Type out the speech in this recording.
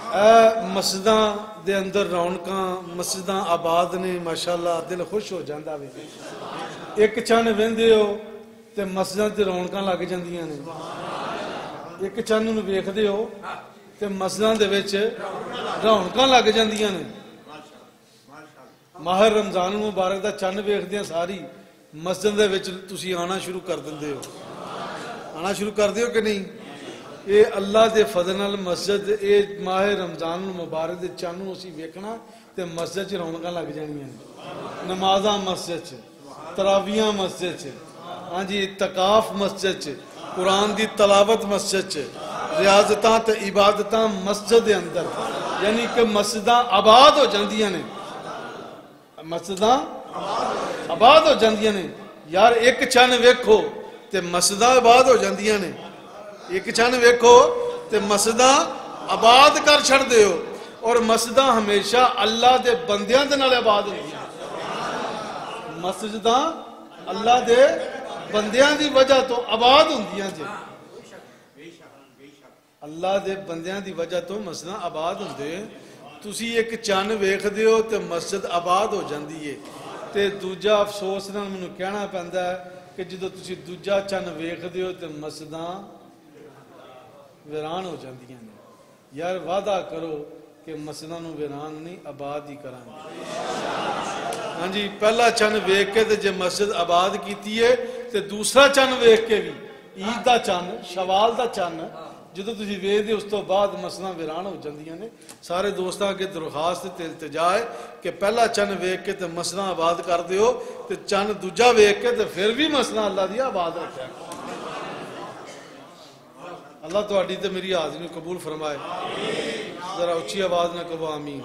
مسجداں دے اندر رونقاں مسجداں آباد نے ماشاءاللہ دل خوش ہو جاندہ بھی ایک چن ویندے ہو تے مسجداں تے رونقاں لگ جاندیاں نے ایک چن نوں ویکھدے ہو تے مسجداں دے وچ رونقاں لگ جاندیاں نے ماہ رمضان مبارک دا چن ویکھدیاں ساری مسجد دے وچ تسی آنا شروع کر دیندے ہو آنا شروع کر دیو کہ نہیں اے اللہ دے فضل نال مسجد اے ماہ رمضان المبارک دے چانوں اسی ویکھنا تے مسجد چ رونقاں لگ جانیاں نمازاں مسجد چ تراویحاں مسجد چ ہاں جی اعتکاف مسجد چ قرآن دی تلاوت مسجد چ ریاضتاں تے عبادتاں مسجد دے اندر یعنی کہ مسجداں آباد ہو جاندیاں نے مسجداں آباد ہو جاندیاں نے یار ایک چن ویکھو تے مسجداں آباد ہو جاندیاں نے ایک چن ویکھو تے مسجداں آباد کر چھڑ دے ہو اور مسجداں ہمیشہ اللہ دے بندیاں دے نال آباد ہوندیاں مسجداں اللہ دے بندیاں دی وجہ تو آباد ہوندیاں جے اللہ دے بندیاں دی وجہ تو مسجداں آباد ہوندے تسی ایک چن ویکھدے ہو تے مسجد آباد ہو جاندی ہے تے دوجا افسوس نال مینوں کہنا پیندا ہے کہ جدوں تسی دوجا چن ویکھدے ہو تے مسجداں ویران ہو جاندیاں نے یار وعدہ کرو کہ مسجداں نوں ویران نہیں آباد ہی کران گے ہاں جی پہلا چن ویکھ کے تے جے مسجد آباد کیتی ہے تے دوسرا چن ویکھ کے بھی عید دا چن شوال دا چن جدوں تسی ویکھدے اس تو بعد مسجداں ویران ہو جاندیاں نے سارے دوستاں کے درخواست تے التجا ہے کہ پہلا چن ویکھ کے تے مسجداں آباد کر دیو تے چن دوجا ویکھ کے تے پھر بھی مسجداں اللہ دی آباد رکھیا اللہ تہاڈی تے میری حاضری قبول فرمائے ذرا اچھی آواز نہ کہو آمین